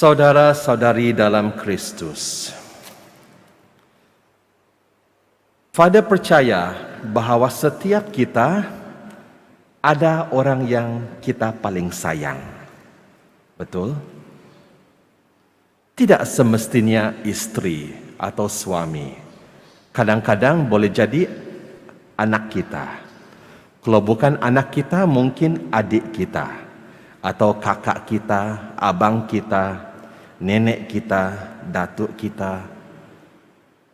Saudara-saudari dalam Kristus, Fada percaya bahwa setiap kita ada orang yang kita paling sayang. Betul? Tidak semestinya istri atau suami. Kadang-kadang boleh jadi anak kita. Kalau bukan anak kita, mungkin adik kita, atau kakak kita, abang kita, nenek kita, datuk kita,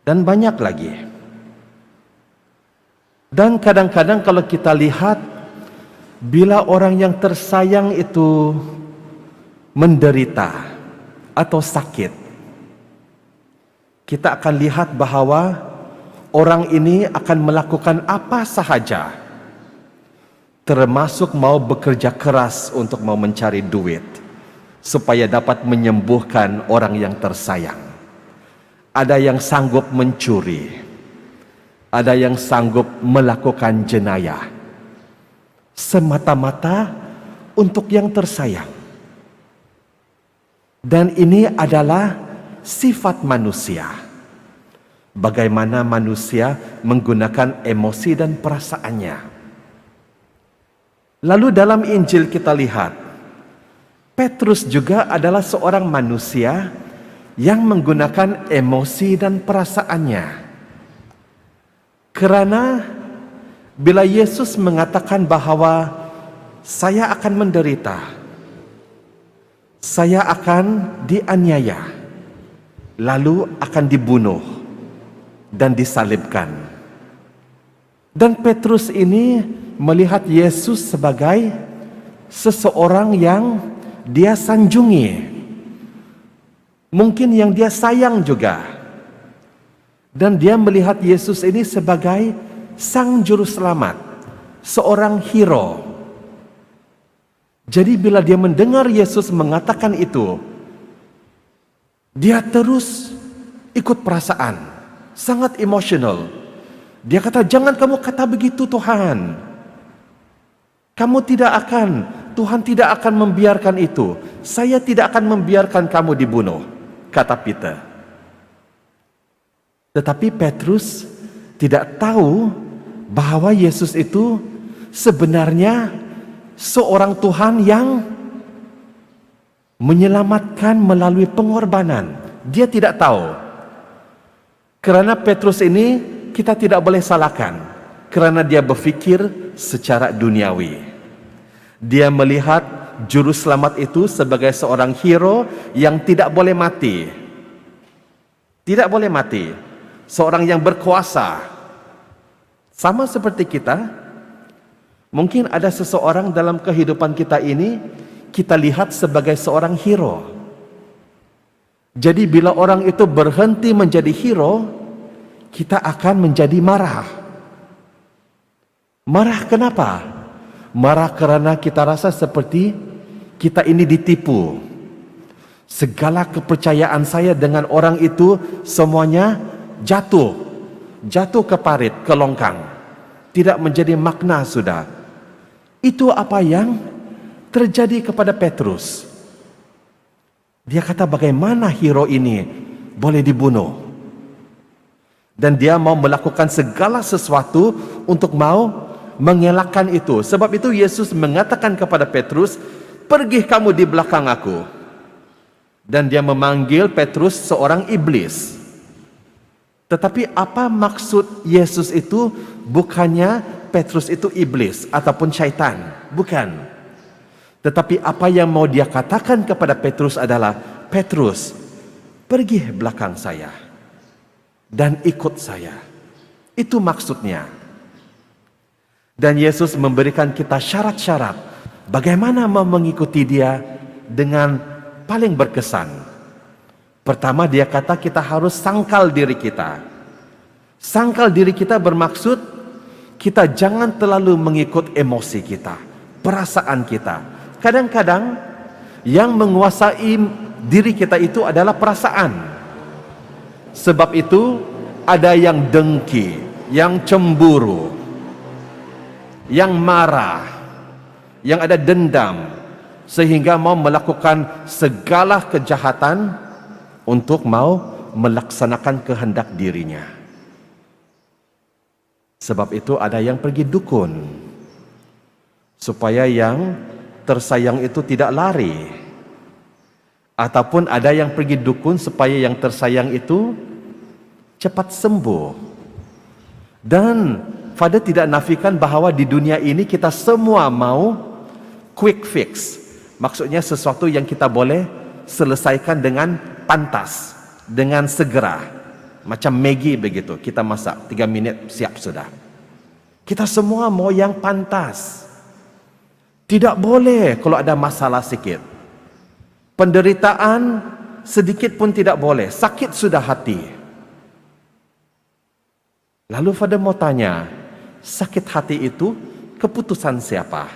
dan banyak lagi. Dan kadang-kadang kalau kita lihat, bila orang yang tersayang itu menderita atau sakit, kita akan lihat bahwa orang ini akan melakukan apa sahaja, termasuk mau bekerja keras untuk mau mencari duit supaya dapat menyembuhkan orang yang tersayang. Ada yang sanggup mencuri, ada yang sanggup melakukan jenayah semata-mata untuk yang tersayang. Dan ini adalah sifat manusia. Bagaimana manusia menggunakan emosi dan perasaannya. Lalu dalam Injil kita lihat, Petrus juga adalah seorang manusia yang menggunakan emosi dan perasaannya. Karena bila Yesus mengatakan bahwa saya akan menderita, saya akan dianiaya, lalu akan dibunuh dan disalibkan. Dan Petrus ini melihat Yesus sebagai seseorang yang dia sanjungi, mungkin yang dia sayang juga. Dan dia melihat Yesus ini sebagai sang juru selamat, seorang hero. Jadi bila dia mendengar Yesus mengatakan itu, dia terus ikut perasaan, sangat emosional. Dia kata, jangan kamu kata begitu Tuhan. Tuhan tidak akan membiarkan itu. Saya tidak akan membiarkan kamu dibunuh, kata Peter. Tetapi Petrus tidak tahu bahwa Yesus itu sebenarnya seorang Tuhan yang menyelamatkan melalui pengorbanan. Dia tidak tahu. Karena Petrus ini kita tidak boleh salahkan, karena dia berfikir secara duniawi. Dia melihat juru selamat itu sebagai seorang hero yang tidak boleh mati. Tidak boleh mati. Seorang yang berkuasa. Sama seperti kita, mungkin ada seseorang dalam kehidupan kita ini, kita lihat sebagai seorang hero. Jadi bila orang itu berhenti menjadi hero, kita akan menjadi marah. Marah kenapa? Marah karena kita rasa seperti kita ini ditipu. Segala kepercayaan saya dengan orang itu semuanya jatuh ke parit, ke longkang. Tidak menjadi makna sudah. Itu apa yang terjadi kepada Petrus. Dia kata, bagaimana hero ini boleh dibunuh? Dan dia mau melakukan segala sesuatu untuk mau mengelakkan itu. Sebab itu Yesus mengatakan kepada Petrus, pergi kamu di belakang aku. Dan dia memanggil Petrus seorang iblis. Tetapi apa maksud Yesus itu? Bukannya Petrus itu iblis ataupun syaitan. Bukan. Tetapi apa yang mau dia katakan kepada Petrus adalah, Petrus, pergi belakang saya dan ikut saya. Itu maksudnya. Dan Yesus memberikan kita syarat-syarat bagaimana mau mengikuti dia dengan paling berkesan. Pertama, dia kata kita harus sangkal diri kita. Sangkal diri kita bermaksud kita jangan terlalu mengikut emosi kita, perasaan kita. Kadang-kadang yang menguasai diri kita itu adalah perasaan. Sebab itu ada yang dengki, yang cemburu, yang marah, yang ada dendam, sehingga mau melakukan segala kejahatan untuk mau melaksanakan kehendak dirinya. Sebab itu ada yang pergi dukun supaya yang tersayang itu tidak lari, ataupun ada yang pergi dukun supaya yang tersayang itu cepat sembuh. Dan Father tidak nafikan bahawa di dunia ini kita semua mau quick fix. Maksudnya sesuatu yang kita boleh selesaikan dengan pantas, dengan segera. Macam Maggi begitu, kita masak 3 minit siap sudah. Kita semua mau yang pantas. Tidak boleh kalau ada masalah sikit. Penderitaan sedikit pun tidak boleh, sakit sudah hati. Lalu Father mau tanya, sakit hati itu keputusan siapa?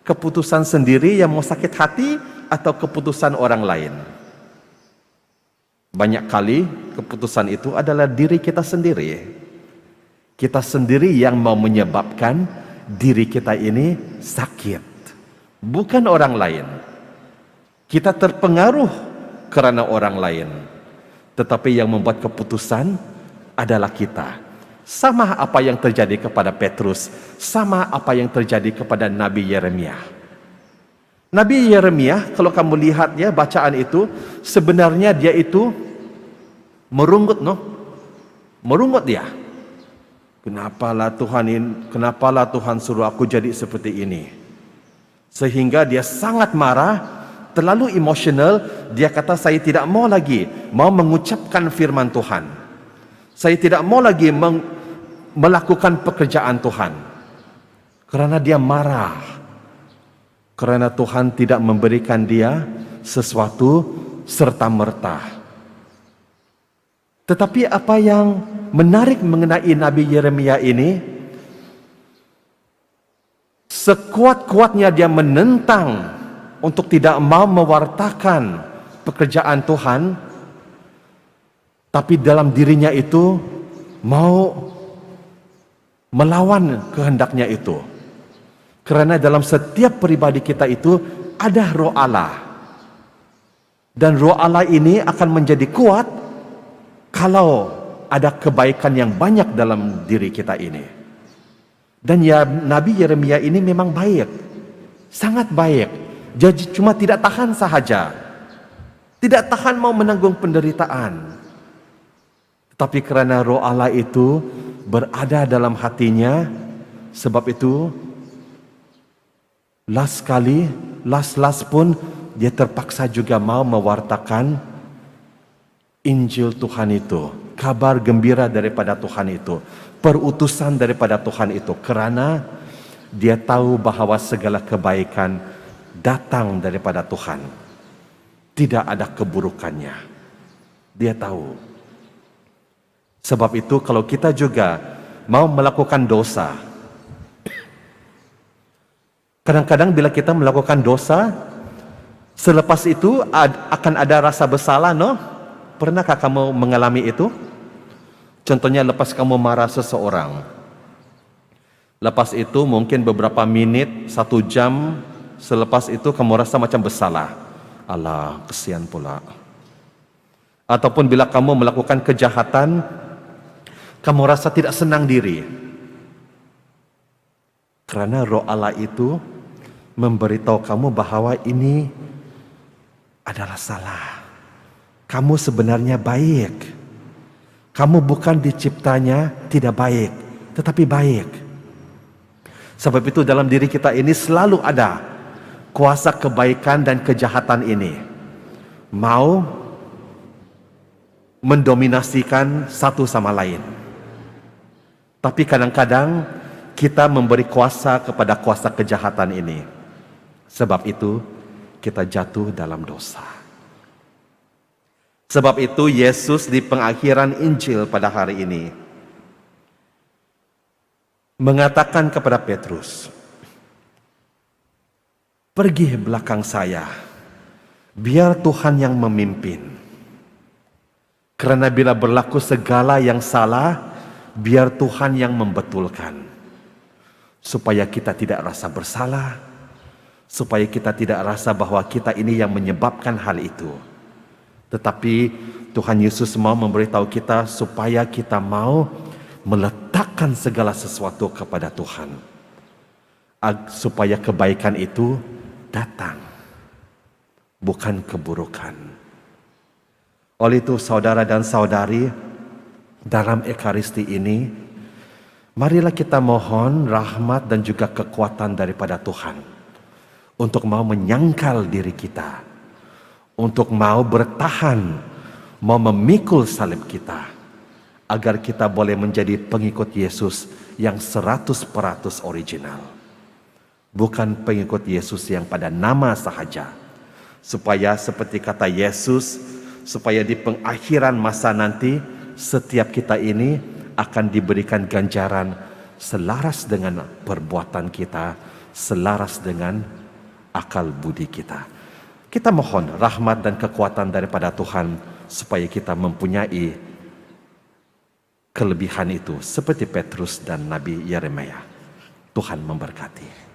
Keputusan sendiri yang mau sakit hati atau keputusan orang lain? Banyak kali keputusan itu adalah diri kita sendiri. Kita sendiri yang mau menyebabkan diri kita ini sakit, bukan orang lain. Kita terpengaruh karena orang lain, tetapi yang membuat keputusan adalah kita. Sama apa yang terjadi kepada Petrus, sama apa yang terjadi kepada Nabi Yeremia. Nabi Yeremia, kalau kamu lihat ya bacaan itu, sebenarnya dia itu merungut, merungut dia. Kenapalah Tuhan suruh aku jadi seperti ini? Sehingga dia sangat marah, terlalu emosional. Dia kata, saya tidak mau lagi mengucapkan firman Tuhan. Saya tidak mau lagi melakukan pekerjaan Tuhan. Karena dia marah. Karena Tuhan tidak memberikan dia sesuatu serta-merta. Tetapi apa yang menarik mengenai Nabi Yeremia ini, sekuat-kuatnya dia menentang untuk tidak mau mewartakan pekerjaan Tuhan, tapi dalam dirinya itu mau melawan kehendaknya itu. Karena dalam setiap pribadi kita itu ada roh Allah. Dan roh Allah ini akan menjadi kuat kalau ada kebaikan yang banyak dalam diri kita ini. Dan ya, Nabi Yeremia ini memang baik, sangat baik. Jadi cuma tidak tahan sahaja, tidak tahan mau menanggung penderitaan. Tapi karena roh Allah itu berada dalam hatinya, sebab itu last pun dia terpaksa juga mau mewartakan Injil Tuhan itu, kabar gembira daripada Tuhan itu, perutusan daripada Tuhan itu, karena dia tahu bahawa segala kebaikan datang daripada Tuhan, tidak ada keburukannya. Dia tahu. Sebab itu kalau kita juga mau melakukan dosa, kadang-kadang bila kita melakukan dosa, selepas itu akan ada rasa bersalah, Pernahkah kamu mengalami itu? Contohnya lepas kamu marah seseorang, lepas itu mungkin beberapa menit, 1 jam selepas itu kamu rasa macam bersalah. Alah, kesian pula. Ataupun bila kamu melakukan kejahatan, kamu rasa tidak senang diri. Karena roh Allah itu memberitahu kamu bahawa ini adalah salah. Kamu sebenarnya baik. Kamu bukan diciptanya tidak baik, tetapi baik. Sebab itu dalam diri kita ini selalu ada kuasa kebaikan dan kejahatan ini. Mau mendominasikan satu sama lain. Tapi kadang-kadang kita memberi kuasa kepada kuasa kejahatan ini. Sebab itu kita jatuh dalam dosa. Sebab itu Yesus di pengakhiran Injil pada hari ini mengatakan kepada Petrus, pergi belakang saya, biar Tuhan yang memimpin. Karena bila berlaku segala yang salah, biar Tuhan yang membetulkan. Supaya kita tidak rasa bersalah, supaya kita tidak rasa bahwa kita ini yang menyebabkan hal itu. Tetapi Tuhan Yesus mau memberitahu kita supaya kita mau meletakkan segala sesuatu kepada Tuhan, supaya kebaikan itu datang, bukan keburukan. Oleh itu saudara dan saudari, dalam Ekaristi ini, marilah kita mohon rahmat dan juga kekuatan daripada Tuhan untuk mau menyangkal diri kita, untuk mau bertahan, mau memikul salib kita, agar kita boleh menjadi pengikut Yesus yang 100% original. Bukan pengikut Yesus yang pada nama sahaja. Supaya seperti kata Yesus, supaya di pengakhiran masa nanti, setiap kita ini akan diberikan ganjaran selaras dengan perbuatan kita, selaras dengan akal budi kita. Kita mohon rahmat dan kekuatan daripada Tuhan supaya kita mempunyai kelebihan itu seperti Petrus dan Nabi Yeremia. Tuhan memberkati.